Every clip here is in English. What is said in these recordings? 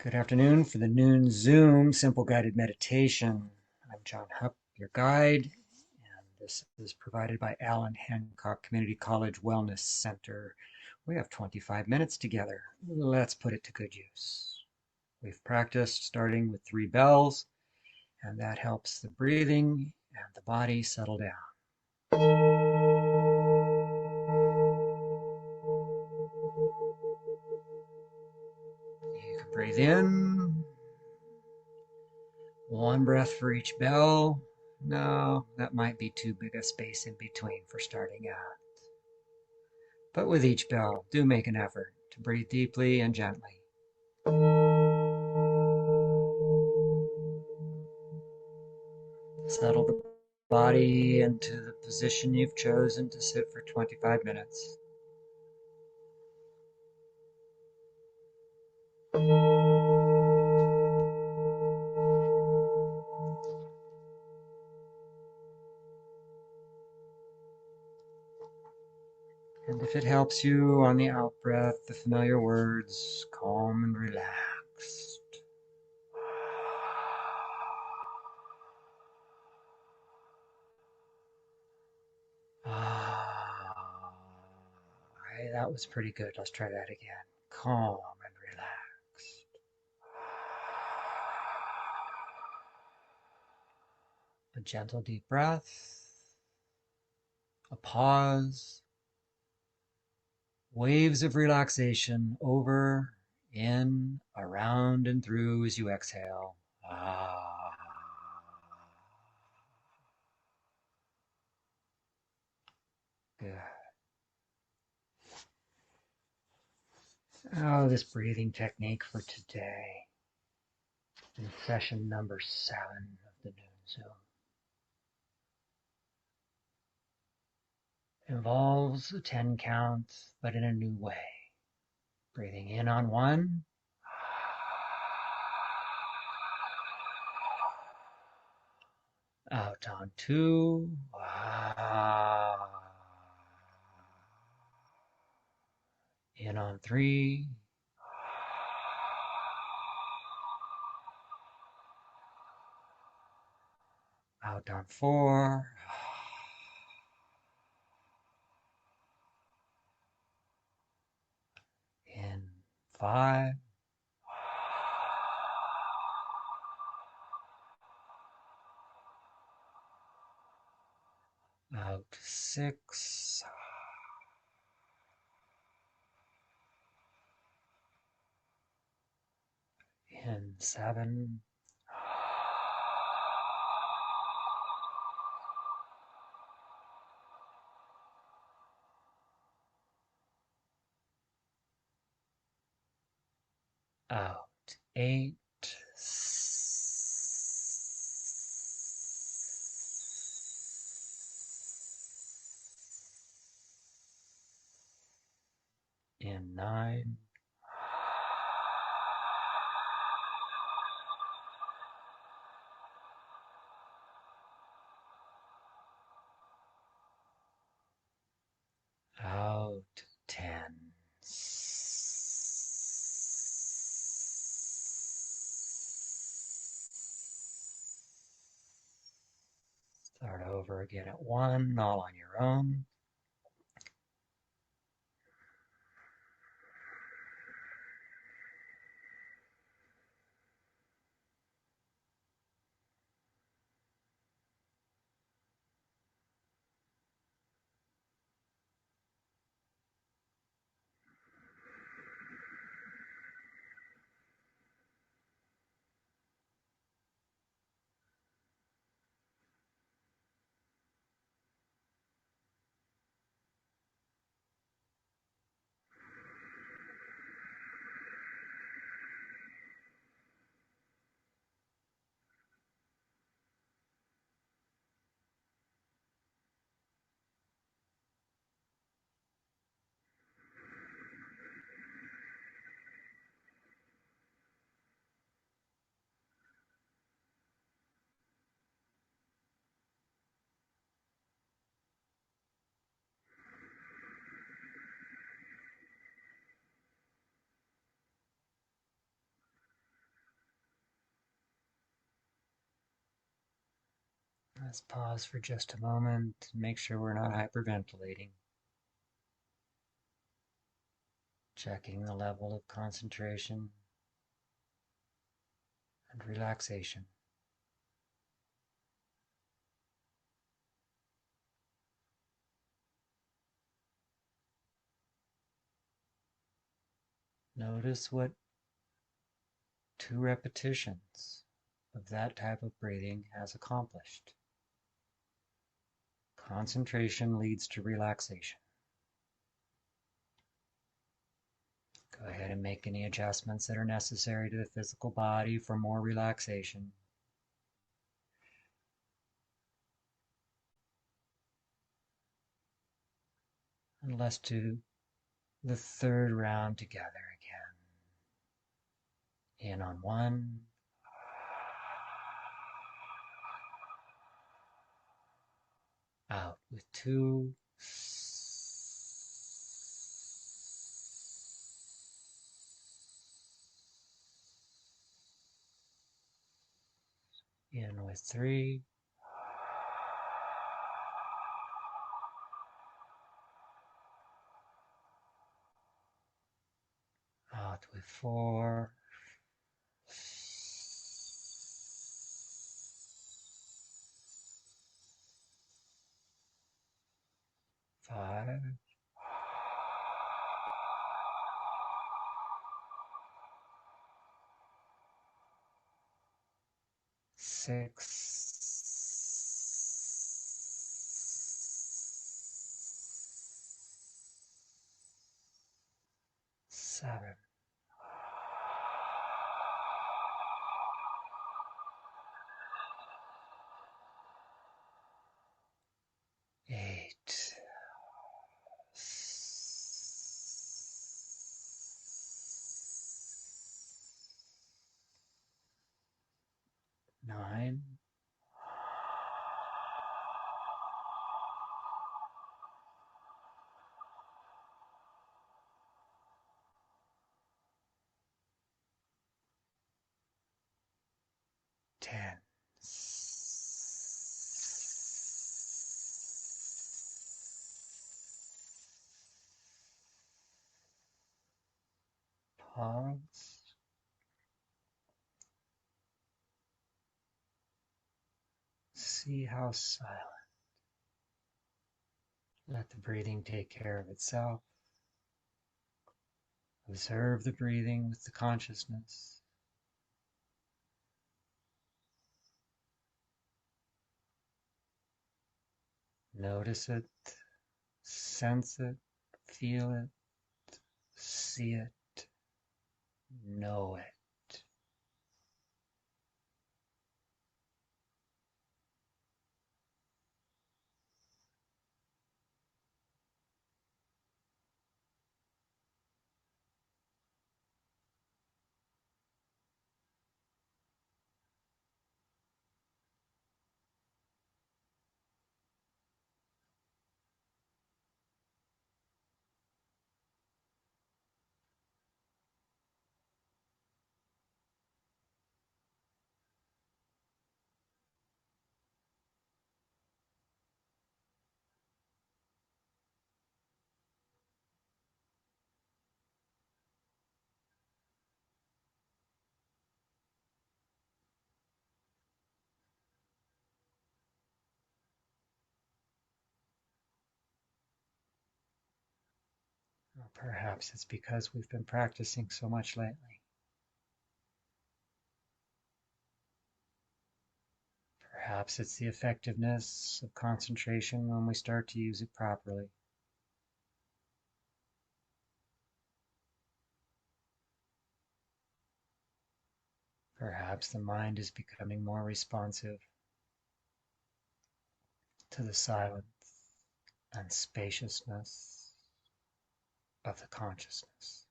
Good afternoon for the noon Zoom simple guided meditation. I'm John Hupp, your guide, and this is provided by Allen Hancock Community College Wellness Center. We have 25 minutes together. Let's put it to good use. We've practiced starting with 3 bells, and that helps the breathing and the body settle down. You can breathe in. One breath for each bell. No, that might be too big a space in between for starting out. But with each bell, do make an effort to breathe deeply and gently. Settle the body into the position you've chosen to sit for 25 minutes. And if it helps you on the out breath, the familiar words, calm and relaxed. That was pretty good. Let's try that again. Calm and relaxed. A gentle deep breath. A pause. Waves of relaxation over, in, around, and through as you exhale. Good. Oh, this breathing technique for today in session number 7 of the Noon Zoom involves a 10 count, but in a new way. Breathing in on 1. Out on 2. In on 3. Out on 4. In 5. Out 6. In 7. Out 8. In 9. Out 10. Start over again at 1, all on your own. Let's pause for just a moment and make sure we're not hyperventilating. Checking the level of concentration and relaxation. Notice what 2 repetitions of that type of breathing has accomplished. Concentration leads to relaxation. Go ahead and make any adjustments that are necessary to the physical body for more relaxation. And let's do the 3rd round together again. In on 1. Out with 2. In with 3. Out with 4. 5. 6. 7. 8. 9. 10. Pause. See how silent. Let the breathing take care of itself. Observe the breathing with the consciousness. Notice it, sense it, feel it, see it, know it. Or perhaps it's because we've been practicing so much lately. Perhaps it's the effectiveness of concentration when we start to use it properly. Perhaps the mind is becoming more responsive to the silence and spaciousness of the consciousness.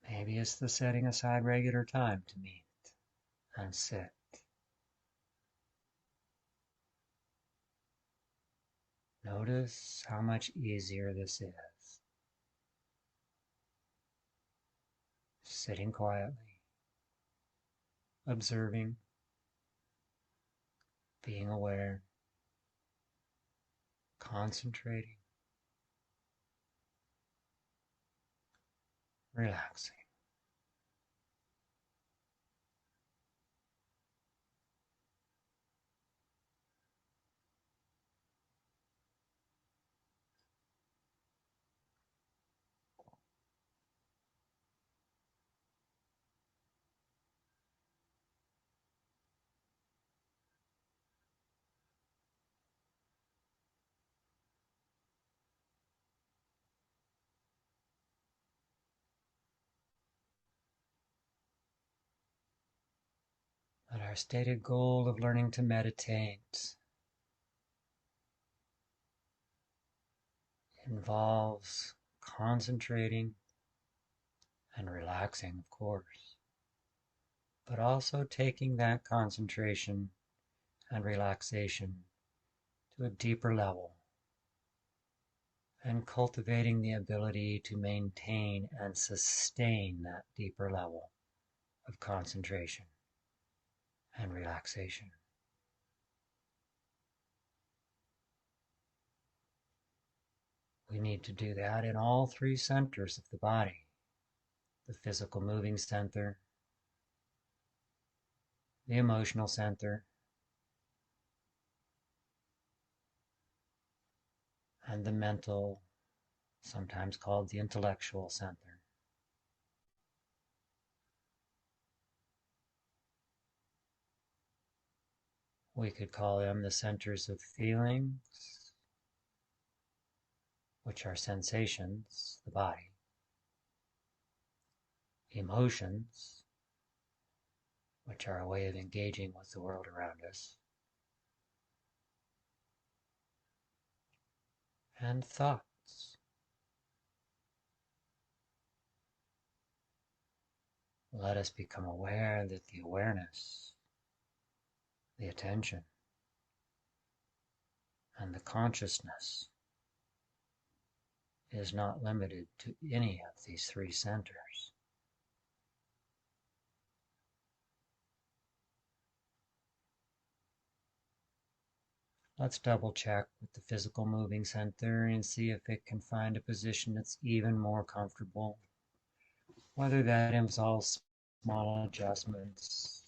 Maybe it's the setting aside regular time to meet and sit. Notice how much easier this is. Sitting quietly, observing, being aware, concentrating, relaxing. But our stated goal of learning to meditate involves concentrating and relaxing, of course, but also taking that concentration and relaxation to a deeper level and cultivating the ability to maintain and sustain that deeper level of concentration and relaxation. We need to do that in all three centers of the body: the physical moving center, the emotional center, and the mental, sometimes called the intellectual center. We could call them the centers of feelings, which are sensations, the body, emotions, which are a way of engaging with the world around us, and thoughts. Let us become aware that the awareness, the attention, and the consciousness is not limited to any of these three centers. Let's double check with the physical moving center and see if it can find a position that's even more comfortable, whether that involves small adjustments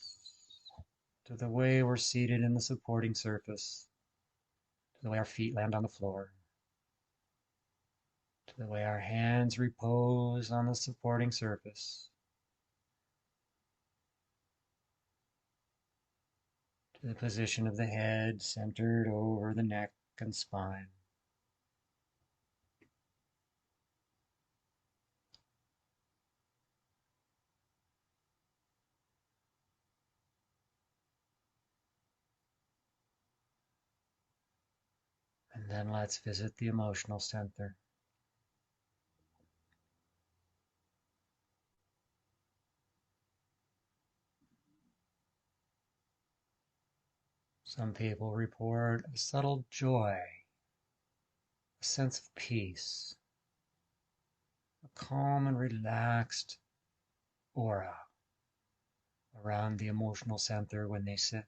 to the way we're seated in the supporting surface, to the way our feet land on the floor, to the way our hands repose on the supporting surface, to the position of the head centered over the neck and spine. And then let's visit the emotional center. Some people report a subtle joy, a sense of peace, a calm and relaxed aura around the emotional center when they sit.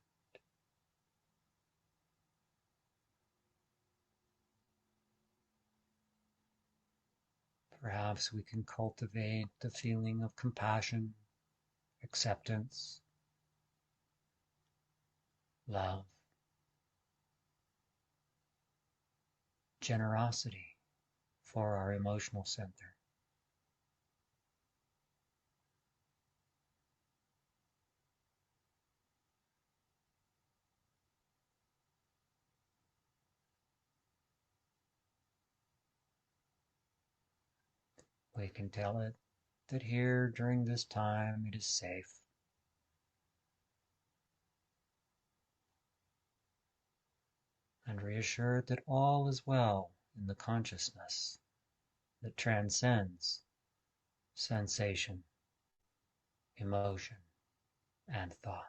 Perhaps we can cultivate the feeling of compassion, acceptance, love, generosity for our emotional center. We can tell it that here during this time it is safe. And reassure it that all is well in the consciousness that transcends sensation, emotion, and thought.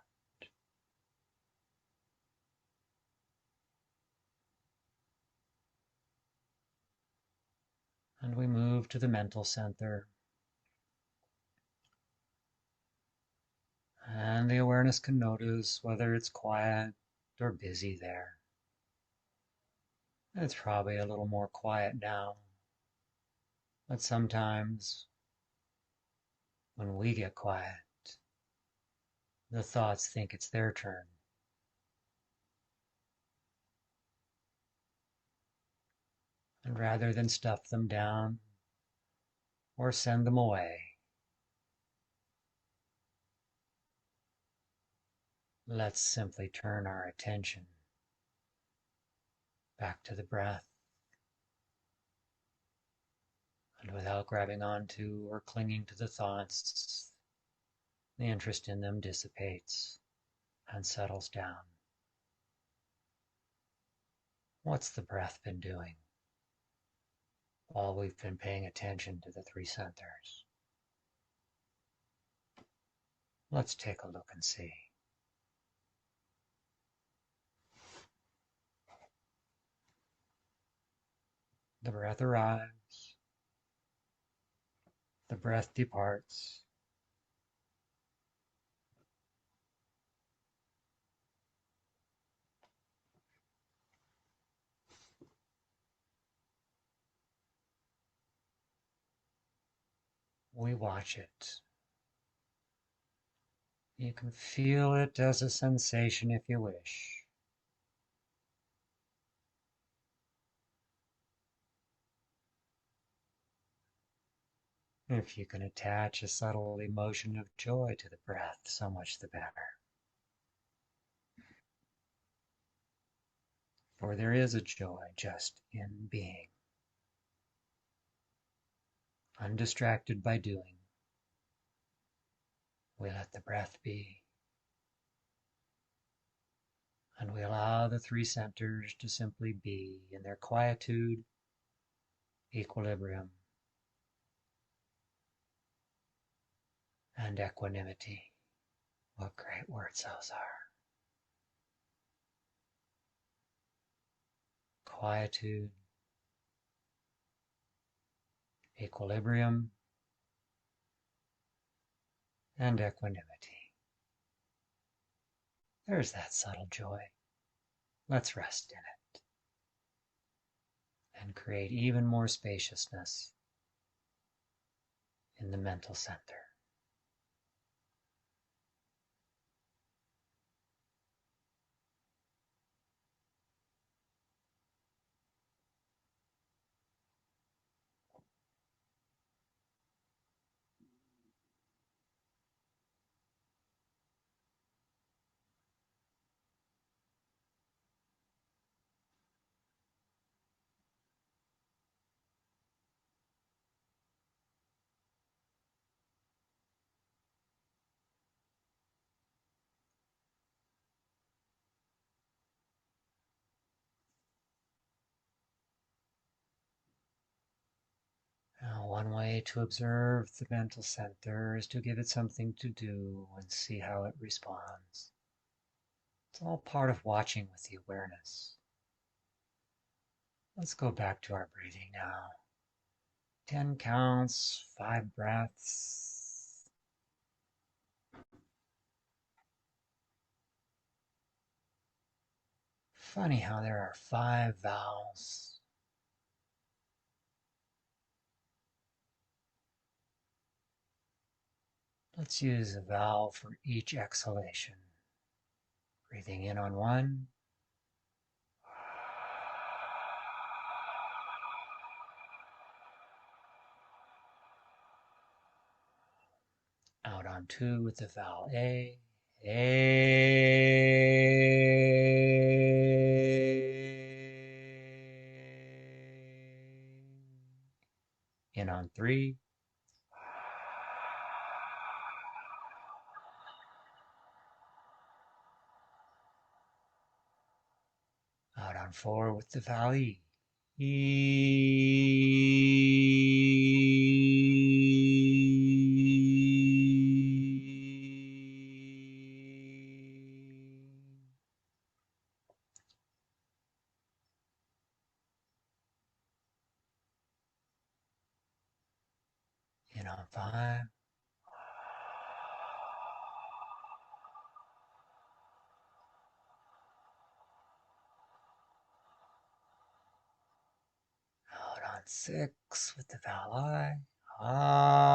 And we move to the mental center. And And the awareness can notice whether it's quiet or busy there. It's probably a little more quiet now, but sometimes when we get quiet, the thoughts think it's their turn. And rather than stuff them down or send them away, let's simply turn our attention back to the breath. And without grabbing onto or clinging to the thoughts, the interest in them dissipates and settles down. What's the breath been doing while we've been paying attention to the three centers? Let's take a look and see. The breath arrives, the breath departs, we watch it. You can feel it as a sensation if you wish. If you can attach a subtle emotion of joy to the breath, so much the better. For there is a joy just in being, undistracted by doing. We let the breath be, and we allow the three centers to simply be in their quietude, equilibrium, and equanimity. What great words those are. Quietude, equilibrium, and equanimity. There's that subtle joy. Let's rest in it and create even more spaciousness in the mental center. Now, one way to observe the mental center is to give it something to do and see how it responds. It's all part of watching with the awareness. Let's go back to our breathing now. 10 counts, 5 breaths. Funny how there are 5 vowels. Let's use a vowel for each exhalation. Breathing in on 1. Out on 2 with the vowel A. In on 3. Out on 4 with the vowel E. In on 5. 6 with the vowel I. Ah.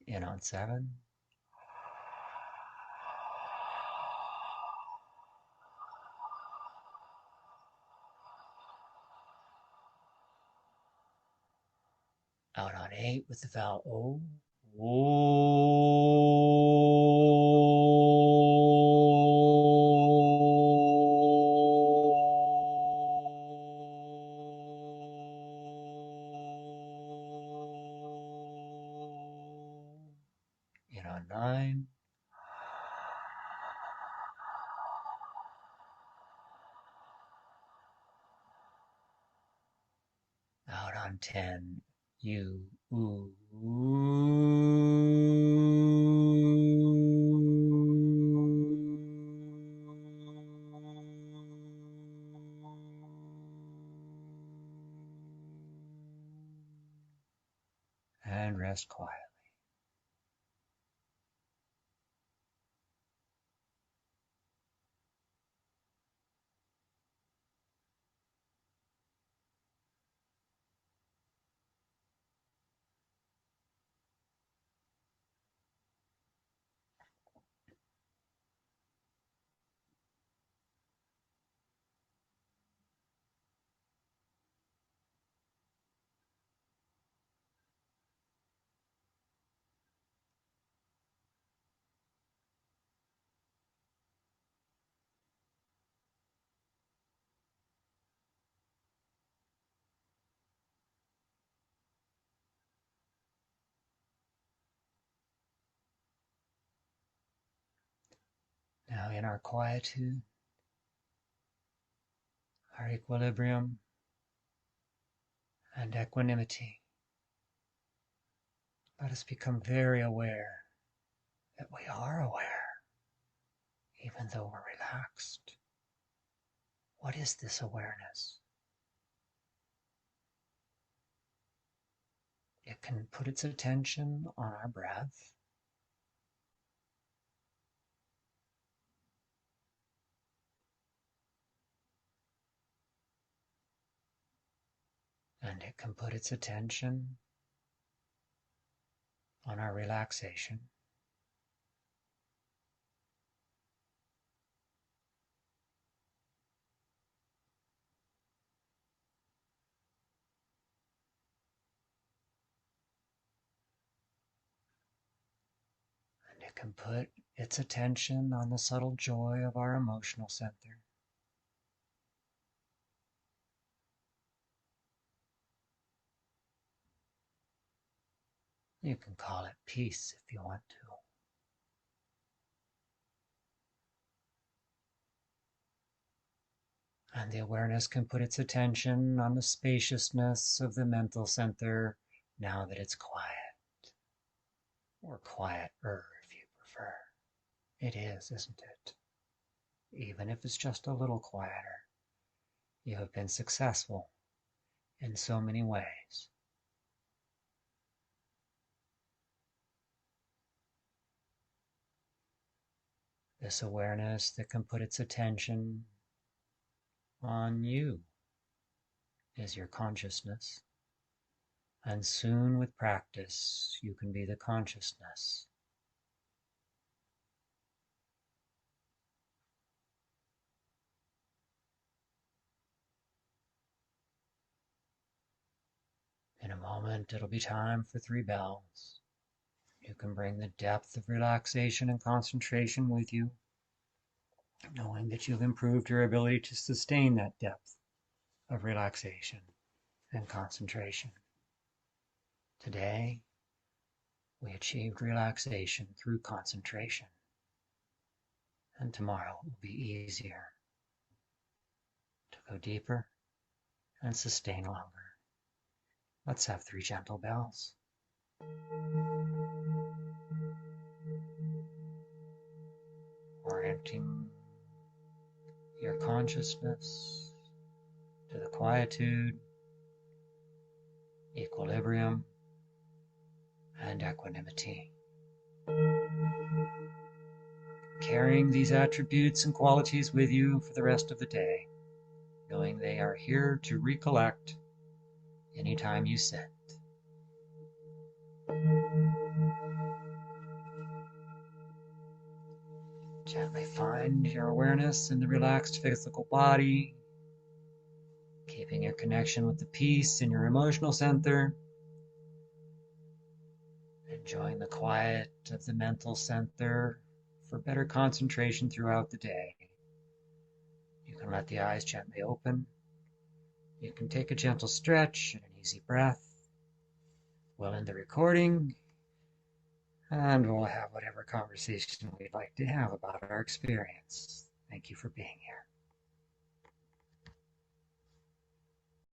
In on 7. Out on 8 with the vowel O. In on 9. Out on 10. U, ooh, and rest quiet. Now in our quietude, our equilibrium, and equanimity, let us become very aware that we are aware, even though we're relaxed. What is this awareness? It can put its attention on our breath, and it can put its attention on our relaxation. And it can put its attention on the subtle joy of our emotional center. You can call it peace if you want to. And the awareness can put its attention on the spaciousness of the mental center now that it's quiet, or quieter if you prefer. It is, isn't it? Even if it's just a little quieter, you have been successful in so many ways. This awareness that can put its attention on you is your consciousness. And soon with practice, you can be the consciousness. In a moment, it'll be time for 3 bells. You can bring the depth of relaxation and concentration with you, knowing that you've improved your ability to sustain that depth of relaxation and concentration. Today, we achieved relaxation through concentration, and tomorrow will be easier to go deeper and sustain longer. Let's have 3 gentle bells. Orienting your consciousness to the quietude, equilibrium, and and equanimity. Carrying these attributes and qualities with you for the rest of the day, knowing they are here to recollect anytime you sit. Gently find your awareness in the relaxed physical body, keeping your connection with the peace in your emotional center, enjoying the quiet of the mental center for better concentration throughout the day. You can let the eyes gently open. You can take a gentle stretch and an easy breath. We'll end the recording, and we'll have whatever conversation we'd like to have about our experience. Thank you for being here.